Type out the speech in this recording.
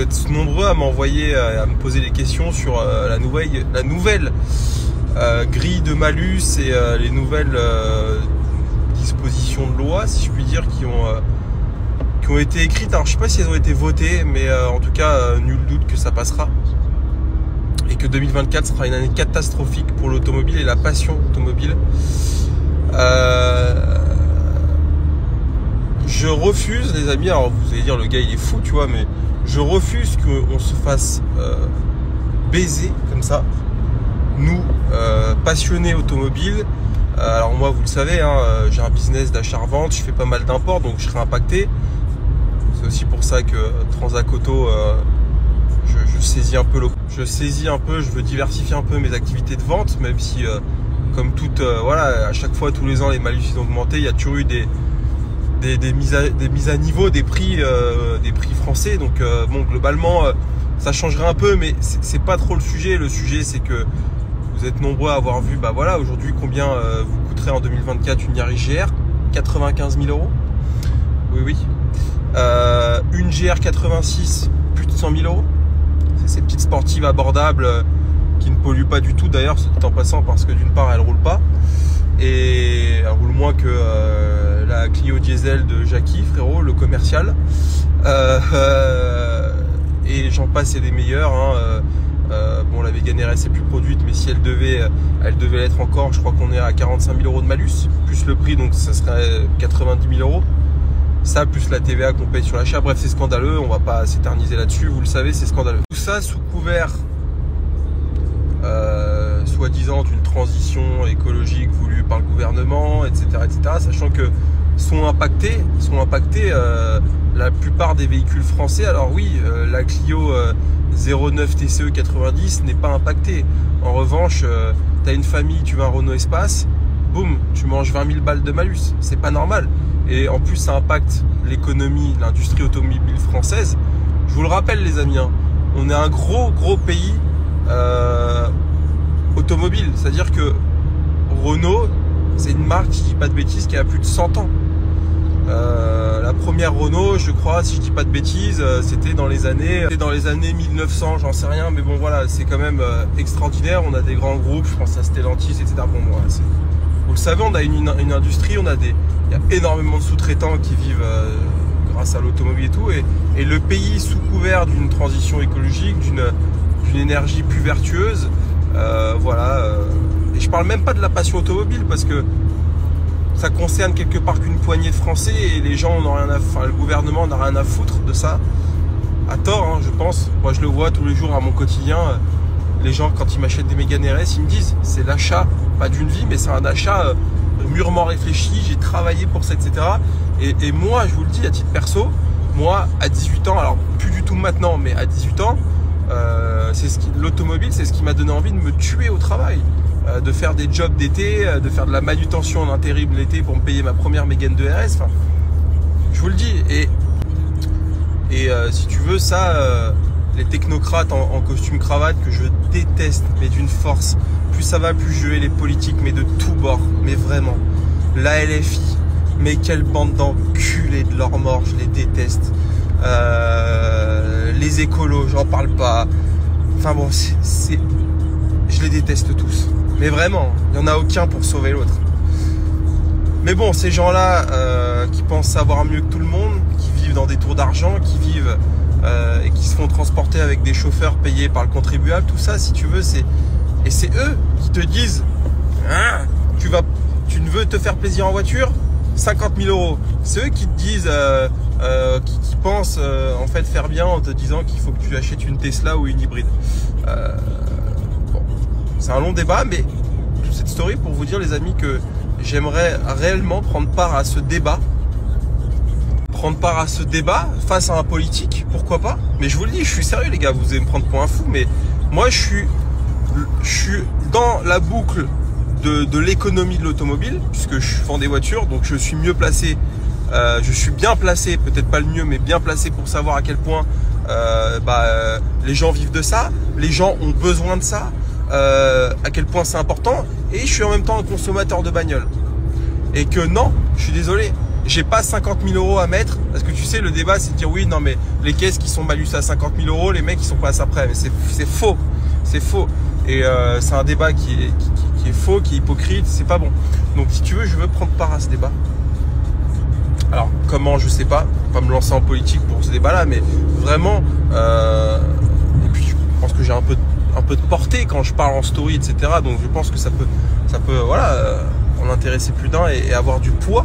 vous êtes nombreux à m'envoyer, à me poser des questions sur la nouvelle grille de malus et les nouvelles dispositions de loi, si je puis dire, qui ont été écrites. Alors je sais pas si elles ont été votées, mais en tout cas nul doute que ça passera et que 2024 sera une année catastrophique pour l'automobile et la passion automobile. Je refuse, les amis, alors vous allez dire le gars il est fou, tu vois, mais je refuse qu'on se fasse baiser comme ça, nous passionnés automobiles. Alors moi vous le savez, hein, j'ai un business d'achat-revente, je fais pas mal d'imports, donc je serai impacté. C'est aussi pour ça que Transac Auto, je saisis un peu, je veux diversifier un peu mes activités de vente, même si comme toute, voilà, à chaque fois tous les ans les malus ils ont augmenté, il y a toujours eu des mises à niveau des prix français. Donc bon, globalement ça changerait un peu, mais c'est pas trop le sujet. Le sujet c'est que vous êtes nombreux à avoir vu, bah voilà, aujourd'hui combien vous coûterait en 2024 une Yaris GR, 95 000 €. Oui. Une GR 86, plus de 100 000 €. C'est ces petites sportives abordables qui ne polluent pas du tout d'ailleurs, c'est en passant, parce que d'une part elles roulent pas et elles roulent moins que la Clio diesel de Jackie, frérot, le commercial. Et j'en passe, c'est des meilleurs, hein. Bon, la Mégane RS est plus produite, mais si elle devait l'être encore, je crois qu'on est à 45 000 € de malus, plus le prix, donc ça serait 90 000 €. Ça, plus la TVA qu'on paye sur l'achat. Bref, c'est scandaleux, on va pas s'éterniser là-dessus, vous le savez, c'est scandaleux. Tout ça sous couvert, soi-disant, d'une transition écologique voulue par le gouvernement, etc., sachant que sont impactés la plupart des véhicules français. Alors oui, la Clio 09 TCE 90 n'est pas impactée. En revanche, tu as une famille, tu veux un Renault Espace, boum, tu manges 20 000 balles de malus. C'est pas normal. Et en plus, ça impacte l'économie, l'industrie automobile française. Je vous le rappelle, les amis, hein, on est un gros pays automobile. C'est-à-dire que Renault, c'est une marque, si je dis pas de bêtises, qui a plus de 100 ans. La première Renault, je crois, si je dis pas de bêtises, c'était dans les années 1900, j'en sais rien, mais bon voilà, c'est quand même extraordinaire. On a des grands groupes, je pense à Stellantis, etc. Bon, voilà, vous le savez, on a une industrie, il y a énormément de sous-traitants qui vivent grâce à l'automobile et tout, et le pays, sous couvert d'une transition écologique, d'une énergie plus vertueuse, voilà. Et je parle même pas de la passion automobile, parce que ça concerne quelque part qu'une poignée de Français, et les gens n'ont rien à, enfin, le gouvernement n'a rien à foutre de ça, à tort, hein, je pense. Moi je le vois tous les jours à mon quotidien, les gens quand ils m'achètent des Mégane RS, ils me disent c'est l'achat, pas d'une vie, mais c'est un achat mûrement réfléchi, j'ai travaillé pour ça, etc. Et moi je vous le dis à titre perso, moi à 18 ans, alors plus du tout maintenant, mais à 18 ans, l'automobile c'est ce qui m'a donné envie de me tuer au travail. De faire des jobs d'été, de faire de la manutention en intérim l'été pour me payer ma première Mégane de RS. Enfin, je vous le dis. Et si tu veux, ça, les technocrates en costume cravate que je déteste, mais d'une force. Plus ça va, plus je hais les politiques, mais de tous bords. Mais vraiment. La LFI, mais quelle bande d'enculés de leur mort, je les déteste. Les écolos, j'en parle pas. Enfin bon, je les déteste tous. Mais vraiment, il n'y en a aucun pour sauver l'autre. Mais bon, ces gens-là qui pensent savoir mieux que tout le monde, qui vivent dans des tours d'argent, qui vivent et qui se font transporter avec des chauffeurs payés par le contribuable, tout ça, si tu veux, c'est eux qui te disent hein, tu ne veux te faire plaisir en voiture, 50 000 €. C'est eux qui te disent, qui pensent en fait faire bien en te disant qu'il faut que tu achètes une Tesla ou une hybride. C'est un long débat, mais toute cette story pour vous dire, les amis, que j'aimerais réellement prendre part à ce débat. Face à un politique, pourquoi pas. Mais je vous le dis, je suis sérieux, les gars, vous allez me prendre pour un fou, mais moi je suis dans la boucle de l'économie de l'automobile, puisque je vends des voitures, donc je suis mieux placé, je suis bien placé, peut-être pas le mieux, mais bien placé pour savoir à quel point les gens vivent de ça, les gens ont besoin de ça. À quel point c'est important, et je suis en même temps un consommateur de bagnole, et que non, je suis désolé, j'ai pas 50 000 euros à mettre, parce que tu sais, le débat, c'est de dire oui, non, mais les caisses qui sont malus à 50 000 euros, les mecs, ils sont pas après. Mais c'est faux. C'est faux. Et c'est un débat qui est faux, qui est hypocrite, c'est pas bon. Donc, si tu veux, je veux prendre part à ce débat. Alors, comment, je sais pas. Pas me lancer en politique pour ce débat-là, mais vraiment, et puis, je pense que j'ai un peu de portée quand je parle en story, etc. Donc, je pense que ça peut, voilà, en intéresser plus d'un et avoir du poids.